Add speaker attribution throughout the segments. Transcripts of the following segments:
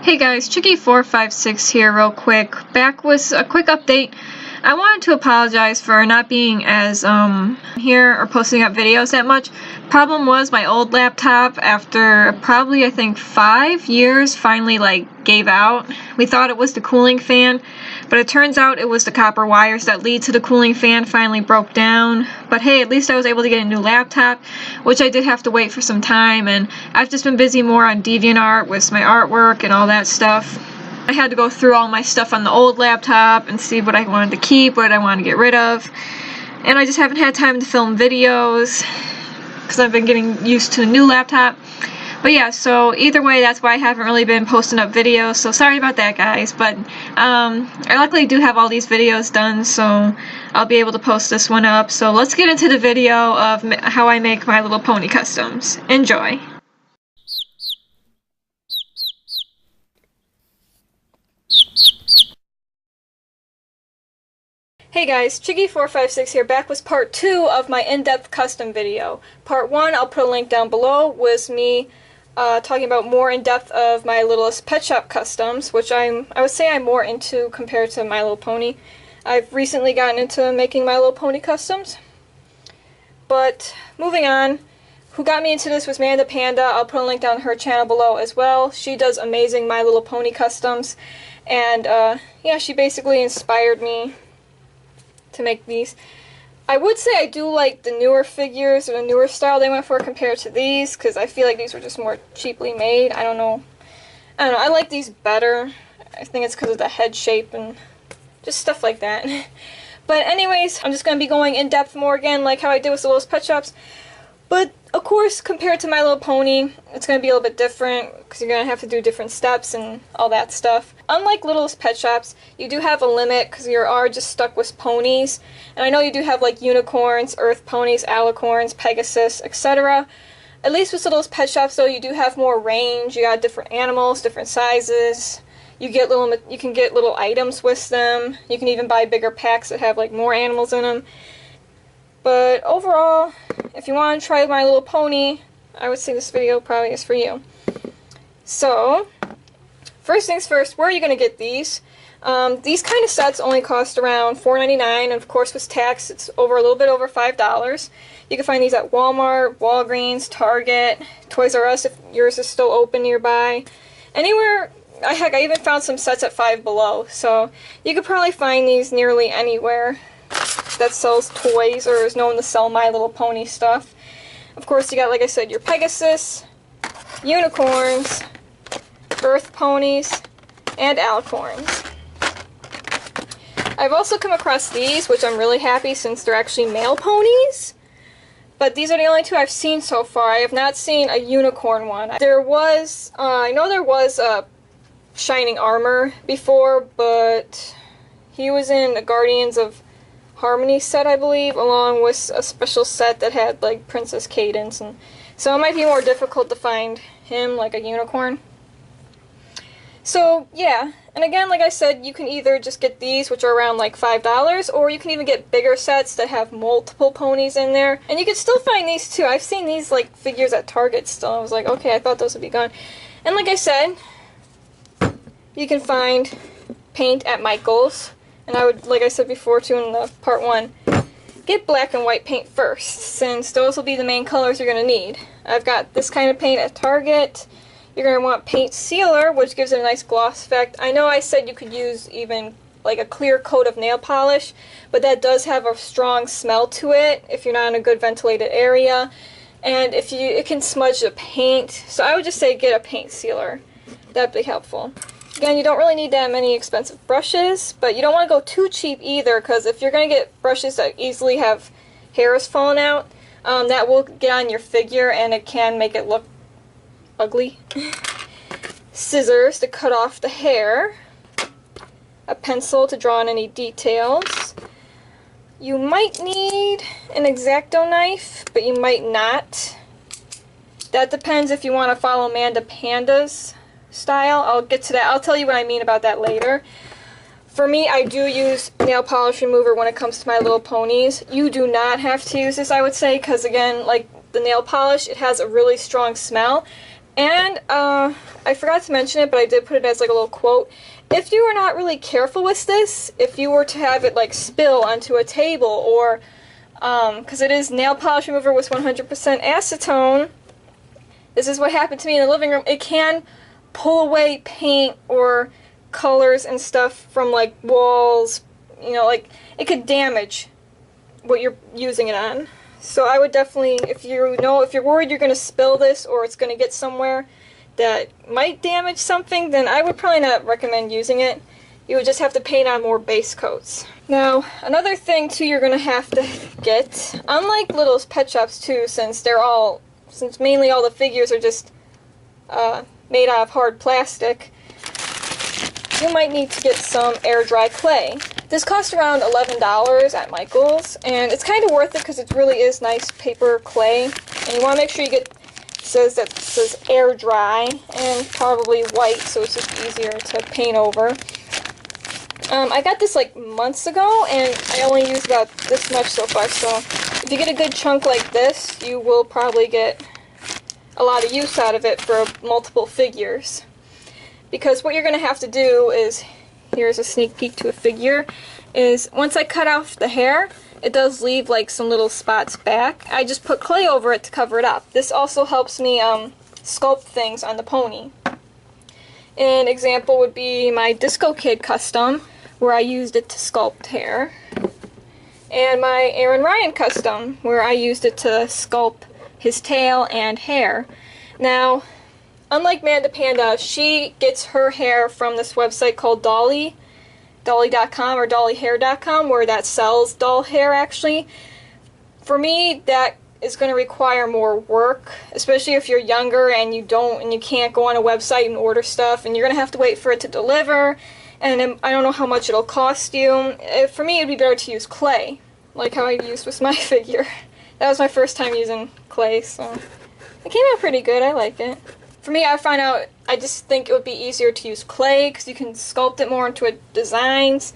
Speaker 1: Hey guys, Chicky456 here real quick. Back with a quick update. I wanted to apologize for not being as here or posting up videos that much. Problem was my old laptop, after probably I think 5 years, finally gave out. We thought it was the cooling fan, but it turns out it was the copper wires that lead to the cooling fan finally broke down. But hey, at least I was able to get a new laptop, which I did have to wait for some time, and I've just been busy more on DeviantArt with my artwork and all that stuff. I had to go through all my stuff on the old laptop and see what I wanted to keep, what I wanted to get rid of. And I just haven't had time to film videos because I've been getting used to a new laptop. But yeah, so either way, that's why I haven't really been posting up videos, so sorry about that, guys. But I luckily do have all these videos done, so I'll be able to post this one up. So let's get into the video of how I make My Little Pony customs. Enjoy! Hey guys, Chicky456 here, back with part 2 of my in-depth custom video. Part 1, I'll put a link down below, was me talking about more in-depth of my littlest pet shop customs, which I would say I'm more into compared to My Little Pony. I've recently gotten into making My Little Pony customs. But, moving on, who got me into this was Manda Panda. I'll put a link down to her channel below as well. She does amazing My Little Pony customs, and yeah, she basically inspired me to make these. I would say I do like the newer figures or the newer style they went for compared to these, because I feel like these were just more cheaply made. I don't know. I like these better. I think it's because of the head shape and just stuff like that. But anyways, I'm just going to be going in depth more again, like how I did with the Littlest Pet Shops. But of course, compared to My Little Pony, it's going to be a little bit different because you're going to have to do different steps and all that stuff. Unlike Littlest Pet Shops, you do have a limit because you are just stuck with ponies. And I know you do have like unicorns, earth ponies, alicorns, Pegasus, etc. At least with Littlest Pet Shops though, you do have more range. You got different animals, different sizes. You can get little items with them. You can even buy bigger packs that have like more animals in them. But overall, if you want to try My Little Pony, I would say this video probably is for you. So, first things first, where are you going to get these? These kind of sets only cost around $4.99, and of course with tax, it's a little bit over $5. You can find these at Walmart, Walgreens, Target, Toys R Us if yours is still open nearby. Anywhere, heck, I even found some sets at Five Below, so you could probably find these nearly anywhere that sells toys or is known to sell My Little Pony stuff. Of course, you got, like I said, your Pegasus, unicorns, earth ponies, and alicorns. I've also come across these, which I'm really happy since they're actually male ponies. But these are the only two I've seen so far. I have not seen a unicorn one. There was, I know there was a Shining Armor before, but he was in a Guardians of Harmony set, I believe, along with a special set that had like Princess Cadence, and so it might be more difficult to find him like a unicorn. So yeah, and again, like I said, you can either just get these, which are around like $5, or you can even get bigger sets that have multiple ponies in there, and you can still find these too. I've seen these like figures at Target still. I was like, okay, I thought those would be gone. And like I said, you can find paint at Michael's. And I would, like I said before too in the part 1, get black and white paint first, since those will be the main colors you're going to need. I've got this kind of paint at Target. You're going to want paint sealer, which gives it a nice gloss effect. I know I said you could use even like a clear coat of nail polish, but that does have a strong smell to it if you're not in a good ventilated area. And it can smudge the paint, so I would just say get a paint sealer. That'd be helpful. Again, you don't really need that many expensive brushes, but you don't want to go too cheap either, because if you're going to get brushes that easily have hairs falling out, that will get on your figure and it can make it look ugly. Scissors to cut off the hair. A pencil to draw on any details. You might need an X-Acto knife, but you might not. That depends if you want to follow Manda Panda's style. I'll get to that. I'll tell you what I mean about that later. For me, I do use nail polish remover when it comes to My Little Ponies. You do not have to use this, I would say, because again, like the nail polish, it has a really strong smell. And I forgot to mention it, but I did put it as like a little quote. If you are not really careful with this, if you were to have it like spill onto a table, or because it is nail polish remover with 100% acetone, this is what happened to me in the living room. It can pull away paint or colors and stuff from like walls, you know, like it could damage what you're using it on. So I would definitely, if you're worried you're going to spill this or it's going to get somewhere that might damage something, then I would probably not recommend using it. You would just have to paint on more base coats. Now, another thing too you're going to have to get, unlike Little's Pet Shops too, since mainly all the figures are just made out of hard plastic, you might need to get some air dry clay. This costs around $11 at Michael's, and it's kind of worth it because it really is nice paper clay. And you want to make sure you get, it says air dry, and probably white, so it's just easier to paint over. I got this like months ago, and I only used about this much so far, so if you get a good chunk like this, you will probably get a lot of use out of it for multiple figures. Because what you're going to have to do is, here's a sneak peek to a figure, is once I cut off the hair, it does leave like some little spots back. I just put clay over it to cover it up. This also helps me sculpt things on the pony. An example would be my Disco Kid custom, where I used it to sculpt hair. And my Aaron Ryan custom, where I used it to sculpt his tail and hair. Now, unlike Manda Panda, she gets her hair from this website called Dolly.com or dollyhair.com, where that sells doll hair actually. For me, that is going to require more work, especially if you're younger and you can't go on a website and order stuff, and you're going to have to wait for it to deliver, and I don't know how much it'll cost you. For me, it'd be better to use clay, like how I used with my figure. That was my first time using clay, so it came out pretty good. I like it. For me, I just think it would be easier to use clay because you can sculpt it more into designs.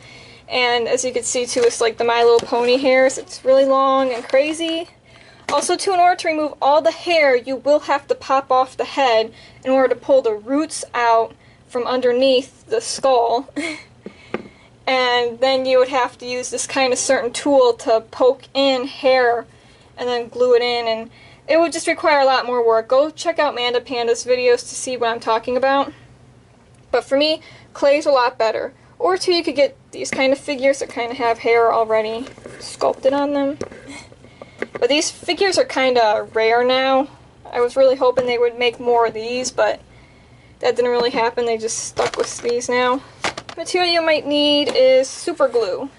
Speaker 1: And as you can see too, it's like the My Little Pony hairs. It's really long and crazy. Also too, in order to remove all the hair, you will have to pop off the head in order to pull the roots out from underneath the skull. And then you would have to use this kind of certain tool to poke in hair and then glue it in, and it would just require a lot more work. Go check out Manda Panda's videos to see what I'm talking about. But for me, clay's a lot better. Or too, you could get these kind of figures that kind of have hair already sculpted on them. But these figures are kind of rare now. I was really hoping they would make more of these, but that didn't really happen. They just stuck with these now. Material you might need is super glue.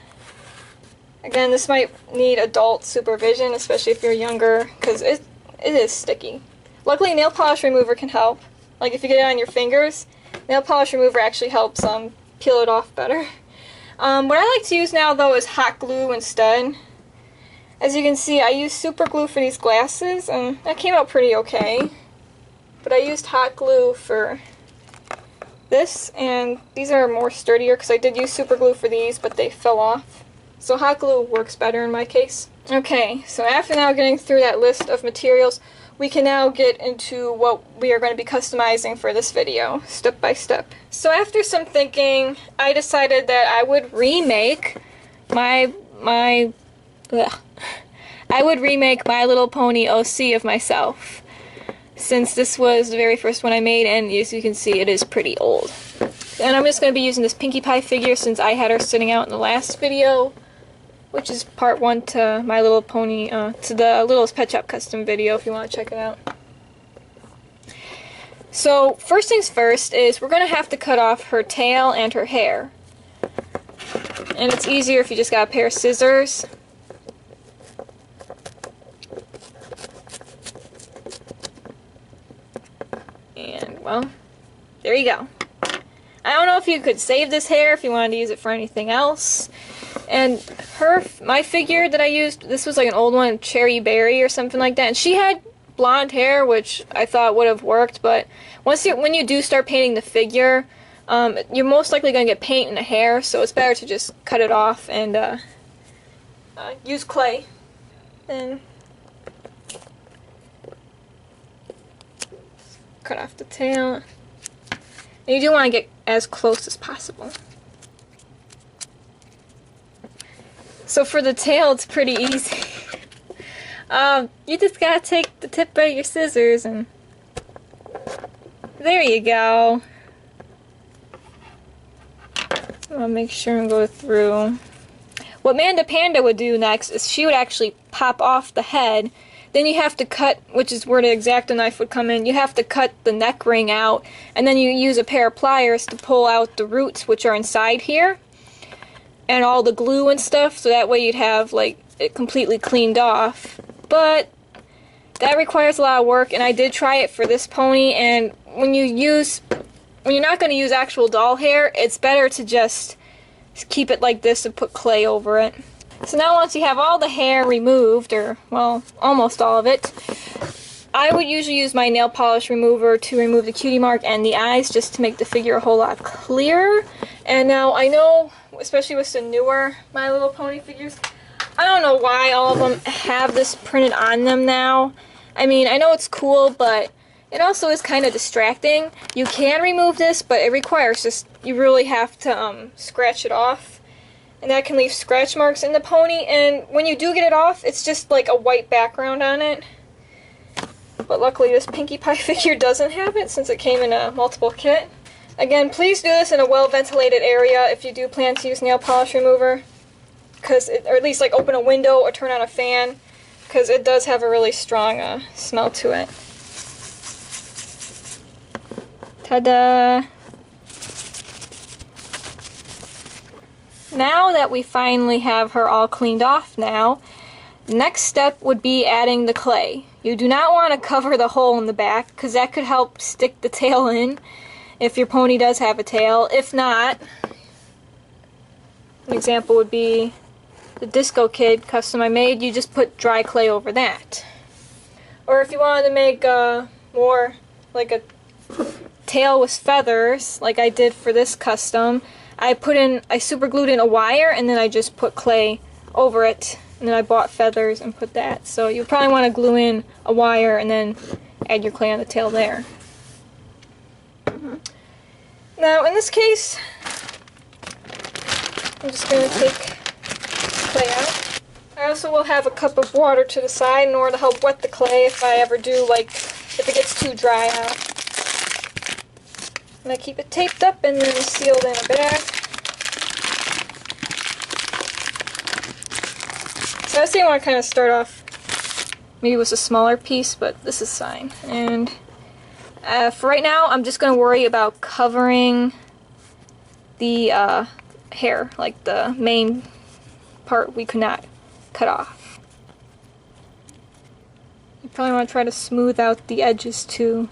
Speaker 1: Again, this might need adult supervision, especially if you're younger, because it is sticky. Luckily, nail polish remover can help. Like if you get it on your fingers, nail polish remover actually helps peel it off better. What I like to use now, though, is hot glue instead. As you can see, I used super glue for these glasses, and that came out pretty okay. But I used hot glue for this, and these are more sturdier because I did use super glue for these, but they fell off. So hot glue works better in my case. Okay, so after now getting through that list of materials, we can now get into what we are going to be customizing for this video, step by step. So after some thinking, I decided that I would remake My Little Pony OC of myself, since this was the very first one I made, and as you can see, it is pretty old. And I'm just going to be using this Pinkie Pie figure since I had her sitting out in the last video, which is part 1 to My Little Pony, to the Little's Pet Shop custom video if you want to check it out. So, first things first is we're going to have to cut off her tail and her hair. And it's easier if you just got a pair of scissors. And, well, there you go. I don't know if you could save this hair if you wanted to use it for anything else. And my figure that I used, this was like an old one, Cherry Berry or something like that. And she had blonde hair, which I thought would have worked. But when you do start painting the figure, you're most likely going to get paint in the hair. So it's better to just cut it off and use clay. And cut off the tail. And you do want to get as close as possible. So for the tail, it's pretty easy. You just gotta take the tip of your scissors and there you go. I'll make sure and go through. What Manda Panda would do next is she would actually pop off the head. Then you have to cut, which is where the X-Acto knife would come in, you have to cut the neck ring out, and then you use a pair of pliers to pull out the roots, which are inside here, and all the glue and stuff, so that way you'd have like it completely cleaned off. But that requires a lot of work, and I did try it for this pony, and when you're not going to use actual doll hair, it's better to just keep it like this and put clay over it. So now once you have all the hair removed, or well, almost all of it, I would usually use my nail polish remover to remove the cutie mark and the eyes just to make the figure a whole lot clearer. And now I know, especially with the newer My Little Pony figures, I don't know why all of them have this printed on them now. I mean, I know it's cool, but it also is kind of distracting. You can remove this, but it requires just, you really have to scratch it off. And that can leave scratch marks in the pony, and when you do get it off, it's just like a white background on it. But luckily this Pinkie Pie figure doesn't have it, since it came in a multiple kit. Again, please do this in a well-ventilated area if you do plan to use nail polish remover. Or at least like open a window or turn on a fan, because it does have a really strong smell to it. Ta-da! Now that we finally have her all cleaned off now, the next step would be adding the clay. You do not want to cover the hole in the back, because that could help stick the tail in if your pony does have a tail. If not, an example would be the Disco Kid custom I made. You just put dry clay over that. Or if you wanted to make more like a tail with feathers, like I did for this custom, I super glued in a wire, and then I just put clay over it, and then I bought feathers and put that. So you probably want to glue in a wire and then add your clay on the tail there. Now in this case, I'm just going to take clay out. I also will have a cup of water to the side in order to help wet the clay if I ever do, like, if it gets too dry out. And I keep it taped up and then sealed in a bag. So I say I want to kind of start off maybe with a smaller piece, but this is fine. And for right now, I'm just going to worry about covering the hair, like the main part we could not cut off. You probably want to try to smooth out the edges too.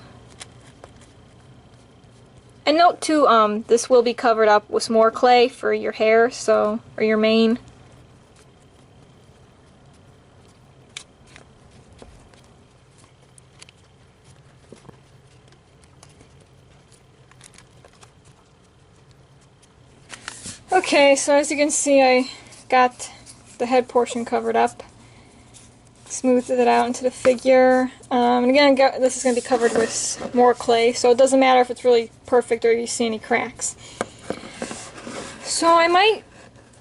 Speaker 1: And note too, this will be covered up with some more clay for your hair, so, or your mane. Okay, so as you can see, I got the head portion covered up. Smoothed it out into the figure. And again, this is going to be covered with more clay, so it doesn't matter if it's really perfect or you see any cracks. So I might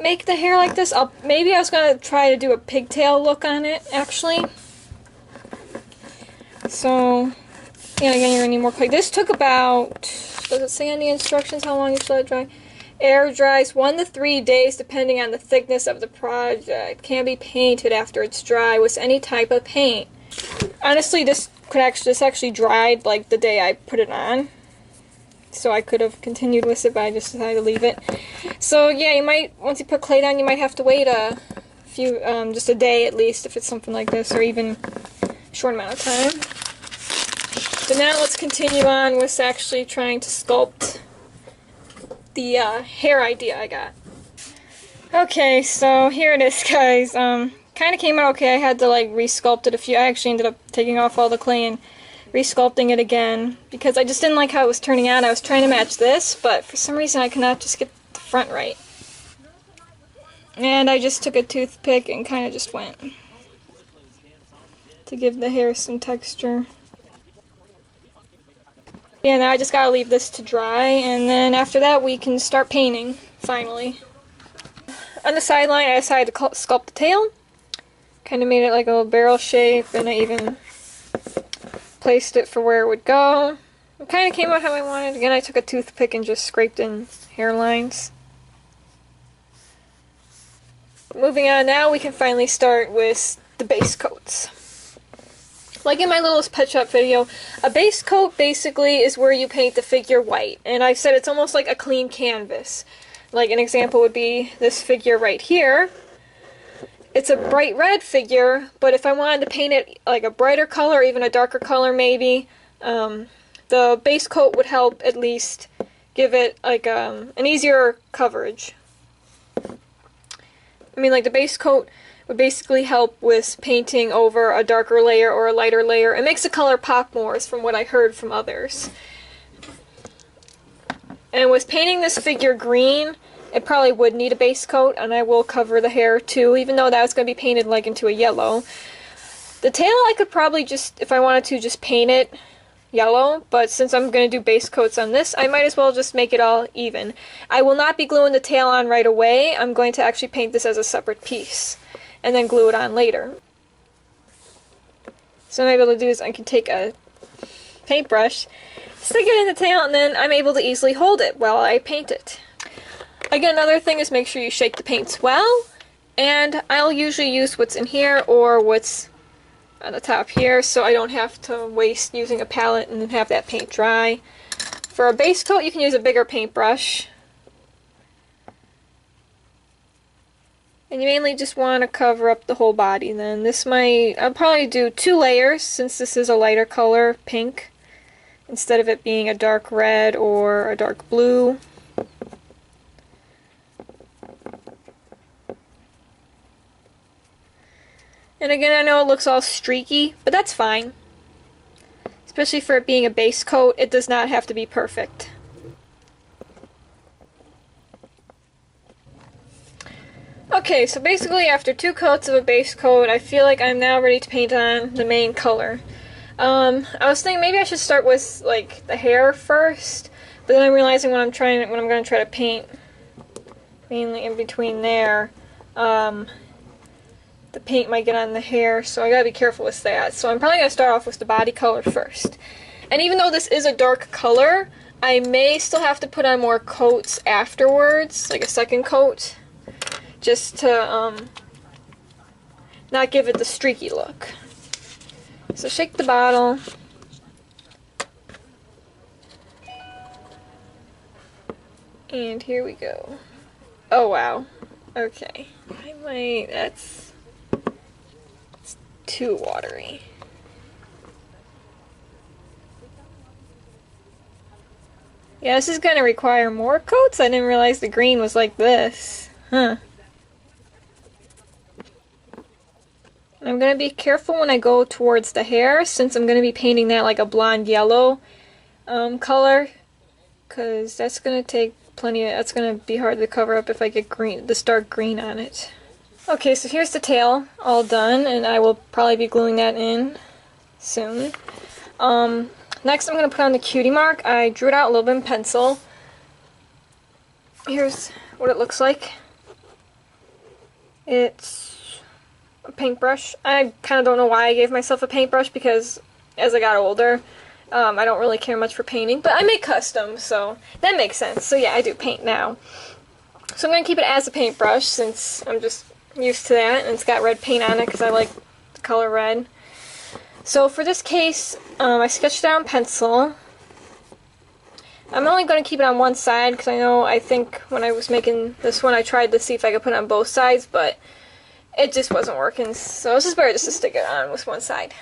Speaker 1: make the hair like this. Maybe I was going to try to do a pigtail look on it, actually. So, yeah, again, you're going to need more clay. This took about, does it say on the instructions how long you should let it dry? Air dries 1 to 3 days depending on the thickness of the project. Can be painted after it's dry with any type of paint. Honestly, this actually dried like the day I put it on. So I could have continued with it, but I just decided to leave it. So yeah, you might, once you put clay down, you might have to wait a few, just a day at least if it's something like this, or even a short amount of time. So now let's continue on with actually trying to sculpt the hair idea I got. Okay, so here it is, guys. Kind of came out okay. I had to like resculpt it a few. I actually ended up taking off all the clay and resculpting it again because I just didn't like how it was turning out. I was trying to match this, but for some reason I could not just get the front right. And I just took a toothpick and kind of just went to give the hair some texture. Yeah, now I just gotta leave this to dry, and then after that we can start painting, finally. On the sideline, I decided to sculpt the tail. Kind of made it like a little barrel shape, and I even placed it for where it would go. It kind of came out how I wanted. Again, I took a toothpick and just scraped in hairlines. Moving on now, we can finally start with the base coats. Like in my Littlest Pet Shop video, a base coat basically is where you paint the figure white. And I've said it's almost like a clean canvas. Like an example would be this figure right here. It's a bright red figure, but if I wanted to paint it like a brighter color, or even a darker color maybe, the base coat would help at least give it like an easier coverage. I mean, like the base coat would basically help with painting over a darker layer or a lighter layer. It makes the color pop more, is from what I heard from others. And with painting this figure green, it probably would need a base coat, and I will cover the hair too, even though that's going to be painted like into a yellow. The tail I could probably just, if I wanted to, just paint it yellow, but since I'm going to do base coats on this, I might as well just make it all even. I will not be gluing the tail on right away. I'm going to actually paint this as a separate piece and then glue it on later. So what I'm able to do is I can take a paintbrush, stick it in the tail, and then I'm able to easily hold it while I paint it. Again, another thing is make sure you shake the paints well, and I'll usually use what's in here or what's on the top here, so I don't have to waste using a palette and then have that paint dry. For a base coat, you can use a bigger paintbrush. And you mainly just want to cover up the whole body then. I'll probably do 2 layers since this is a lighter color, pink, instead of it being a dark red or a dark blue. And again, I know it looks all streaky, but that's fine. Especially for it being a base coat, it does not have to be perfect. Okay, so basically after 2 coats of a base coat, I feel like I'm now ready to paint on the main color. I was thinking maybe I should start with like the hair first, but then I'm realizing when I'm going to try to paint mainly in between there, the paint might get on the hair, so I gotta be careful with that. So I'm probably gonna start off with the body color first. And even though this is a dark color, I may still have to put on more coats afterwards, like a second coat, just to not give it the streaky look. So shake the bottle. And here we go. Oh wow. Okay. That's too watery. Yeah, this is gonna require more coats. I didn't realize the green was like this. Huh. I'm gonna be careful when I go towards the hair, since I'm gonna be painting that like a blonde yellow color, because that's gonna take that's gonna be hard to cover up if I get this dark green on it. Okay, so here's the tail all done, and I will probably be gluing that in soon. Next I'm going to put on the cutie mark. I drew it out a little bit in pencil. Here's what it looks like. It's a paintbrush. I kind of don't know why I gave myself a paintbrush, because as I got older, I don't really care much for painting, but I make custom, so that makes sense. So yeah, I do paint now. So I'm going to keep it as a paintbrush, since I'm just used to that, and it's got red paint on it because I like the color red. So for this case, I sketched it out in pencil. I'm only going to keep it on one side because I think when I was making this one I tried to see if I could put it on both sides, but it just wasn't working, so it's just better just to stick it on with one side.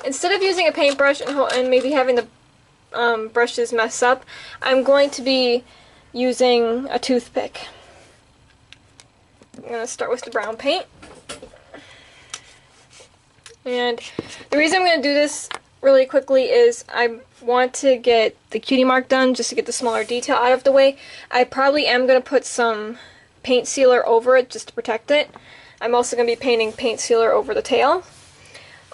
Speaker 1: Instead of using a paintbrush and maybe having the brushes mess up, I'm going to be using a toothpick. I'm going to start with the brown paint. And the reason I'm going to do this really quickly is I want to get the cutie mark done just to get the smaller detail out of the way. I probably am going to put some paint sealer over it just to protect it. I'm also going to be painting paint sealer over the tail.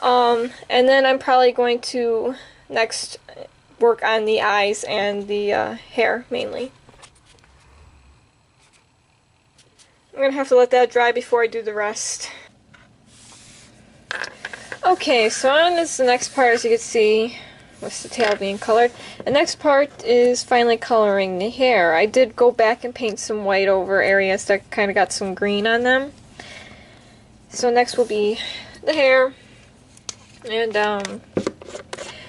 Speaker 1: And then I'm probably going to next work on the eyes and the hair mainly. I'm going to have to let that dry before I do the rest. Okay, so on is the next part, as you can see, with the tail being colored. The next part is finally coloring the hair. I did go back and paint some white over areas that kind of got some green on them. So next will be the hair. And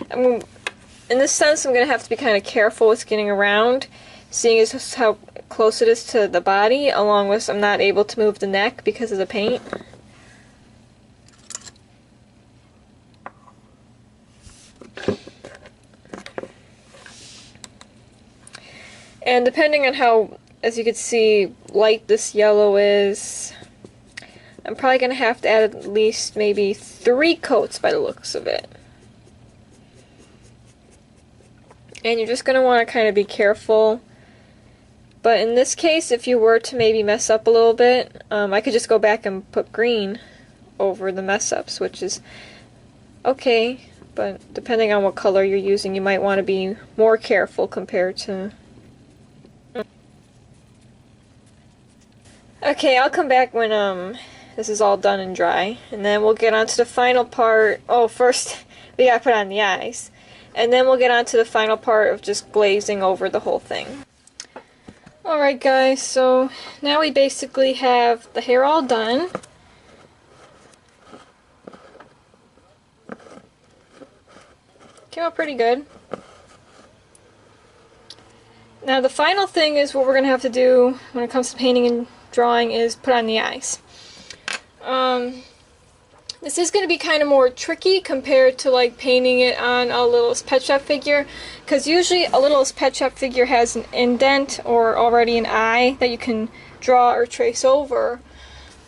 Speaker 1: in this sense, I'm going to have to be kind of careful with getting around, seeing as how close it is to the body, along with I'm not able to move the neck because of the paint. And depending on how, as you can see, light this yellow is, I'm probably going to have to add at least maybe 3 coats by the looks of it. And you're just going to want to kind of be careful. But in this case, if you were to maybe mess up a little bit, I could just go back and put green over the mess ups, which is okay. But depending on what color you're using, you might want to be more careful compared to... Okay, I'll come back when this is all done and dry, and then we'll get on to the final part. Oh, first we gotta put on the eyes, and then we'll get on to the final part of just glazing over the whole thing. Alright guys, so now we basically have the hair all done. Came out pretty good. Now the final thing is what we're going to have to do when it comes to painting and drawing is put on the eyes. This is going to be kind of more tricky compared to like painting it on a Littlest Pet Shop figure, because usually a Littlest Pet Shop figure has an indent or already an eye that you can draw or trace over.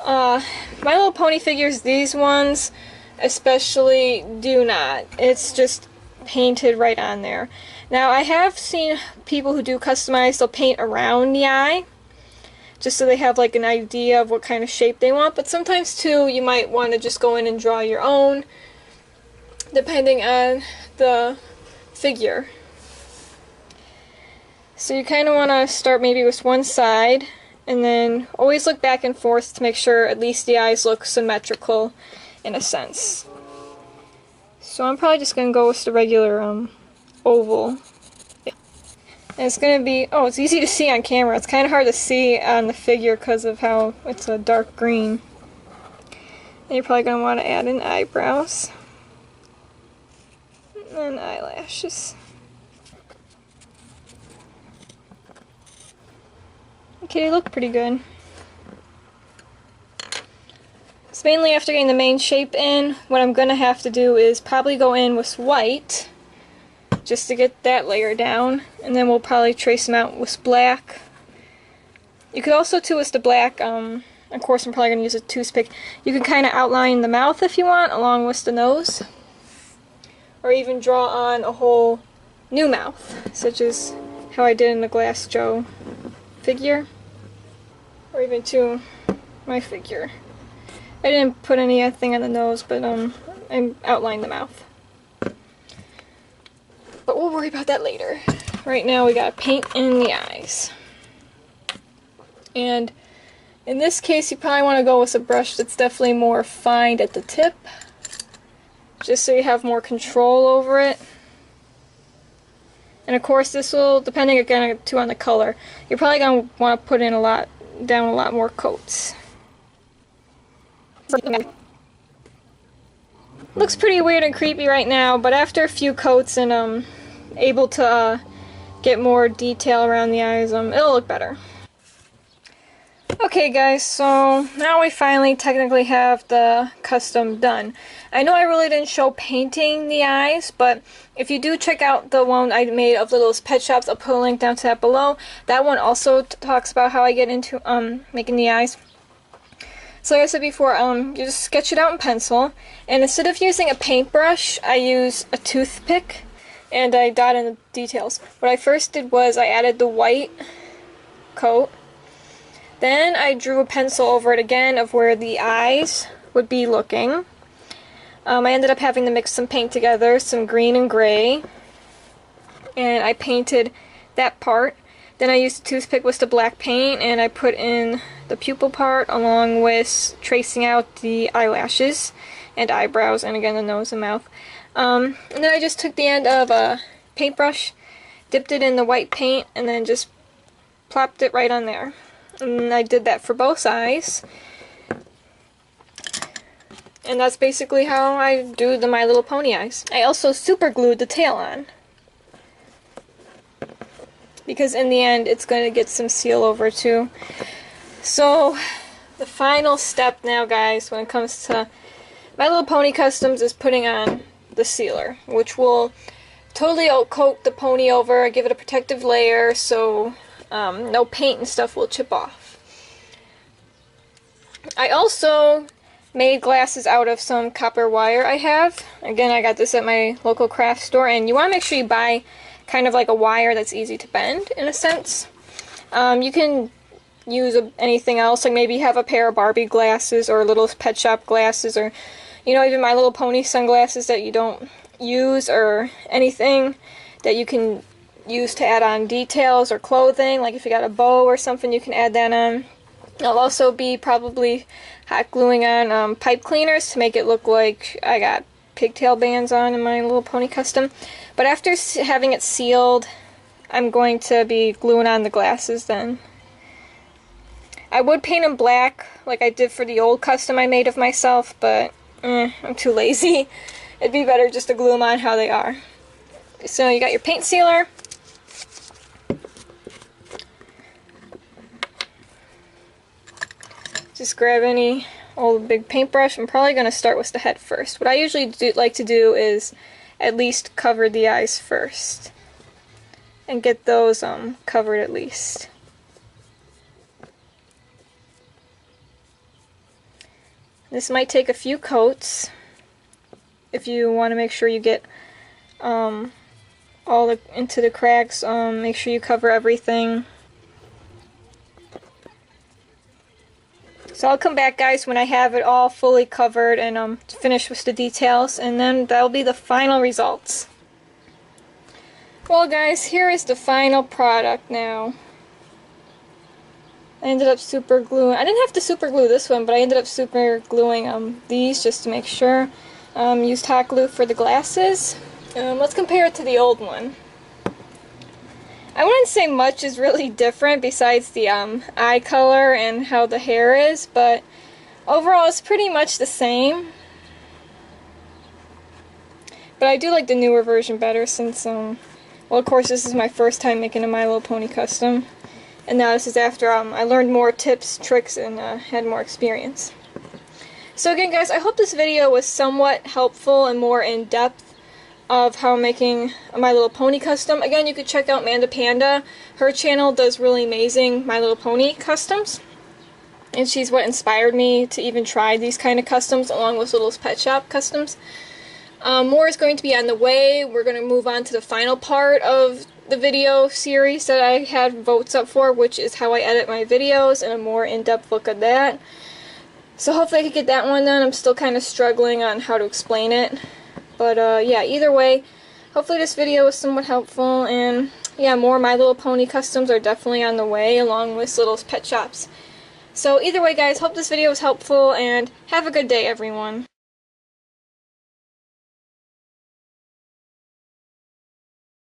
Speaker 1: My Little Pony figures, these ones especially, do not. It's just painted right on there. Now I have seen people who do customize, they'll paint around the eye just so they have like an idea of what kind of shape they want, but sometimes too you might want to just go in and draw your own depending on the figure. So you kind of want to start maybe with one side and then always look back and forth to make sure at least the eyes look symmetrical in a sense. So I'm probably just going to go with the regular oval. And it's going to be, oh, it's easy to see on camera. It's kind of hard to see on the figure because of how it's a dark green. And you're probably going to want to add in eyebrows. And eyelashes. Okay, they look pretty good. So mainly after getting the main shape in, what I'm going to have to do is probably go in with white, just to get that layer down, and then we'll probably trace them out with black. You could also too with the black, of course I'm probably going to use a toothpick, you can kind of outline the mouth if you want, along with the nose. Or even draw on a whole new mouth, such as how I did in the Glass Joe figure. Or even to my figure. I didn't put anything on the nose, but I outlined the mouth. But we'll worry about that later. Right now we gotta paint in the eyes. And in this case you probably want to go with a brush that's definitely more fine at the tip, just so you have more control over it. And of course this will, depending again too on the color, you're probably gonna want to put in down a lot more coats. Looks pretty weird and creepy right now, but after a few coats and able to get more detail around the eyes, it'll look better. Okay guys, so now we finally technically have the custom done. I know I really didn't show painting the eyes, but if you do check out the one I made of Littlest Pet Shops, I'll put a link down to that below. That one also talks about how I get into making the eyes. So like I said before, you just sketch it out in pencil, and instead of using a paintbrush, I use a toothpick, and I dot in the details. What I first did was I added the white coat, then I drew a pencil over it again of where the eyes would be looking. I ended up having to mix some paint together, some green and gray, and I painted that part. Then I used a toothpick with the black paint, and I put in the pupil part along with tracing out the eyelashes and eyebrows, and again the nose and mouth. And then I just took the end of a paintbrush, dipped it in the white paint, and then just plopped it right on there. And I did that for both eyes. And that's basically how I do the My Little Pony eyes. I also super glued the tail on, because in the end it's going to get some seal over too. So the final step now, guys, when it comes to My Little Pony customs is putting on the sealer, which will totally coat the pony over, give it a protective layer so no paint and stuff will chip off. I also made glasses out of some copper wire I have. Again, I got this at my local craft store, and you want to make sure you buy kind of like a wire that's easy to bend in a sense. You can use anything else, like maybe you have a pair of Barbie glasses or little pet shop glasses, or you know, even My Little Pony sunglasses that you don't use, or anything that you can use to add on details or clothing, like if you got a bow or something, you can add that on. I'll also be probably hot gluing on pipe cleaners to make it look like I got pigtail bands on in My Little Pony custom. But after having it sealed, I'm going to be gluing on the glasses then. I would paint them black like I did for the old custom I made of myself, but I'm too lazy. It'd be better just to glue them on how they are. So you got your paint sealer. Just grab any old big paintbrush. I'm probably going to start with the head first. What I usually like to do is at least cover the eyes first and get those covered at least. This might take a few coats if you want to make sure you get all into the cracks. Make sure you cover everything. So I'll come back, guys, when I have it all fully covered and finished with the details, and then that'll be the final results. Well, guys, here is the final product now. I ended up super gluing. I didn't have to super glue this one, but I ended up super gluing these just to make sure. Used hot glue for the glasses. Let's compare it to the old one. I wouldn't say much is really different besides the eye color and how the hair is, but overall it's pretty much the same. But I do like the newer version better since, well, of course this is my first time making a My Little Pony custom. And now this is after I learned more tips, tricks, and had more experience. So again, guys, I hope this video was somewhat helpful and more in-depth of how I'm making a My Little Pony custom. Again, you could check out Manda Panda. Her channel does really amazing My Little Pony customs. And she's what inspired me to even try these kind of customs along with Little's Pet Shop customs. More is going to be on the way. We're going to move on to the final part of the video series that I had votes up for, which is how I edit my videos and a more in-depth look at that. So hopefully I can get that one done. I'm still kind of struggling on how to explain it. But yeah, either way, hopefully this video was somewhat helpful, and yeah, more My Little Pony customs are definitely on the way, along with Little's Pet Shops. So either way, guys, hope this video was helpful, and have a good day, everyone.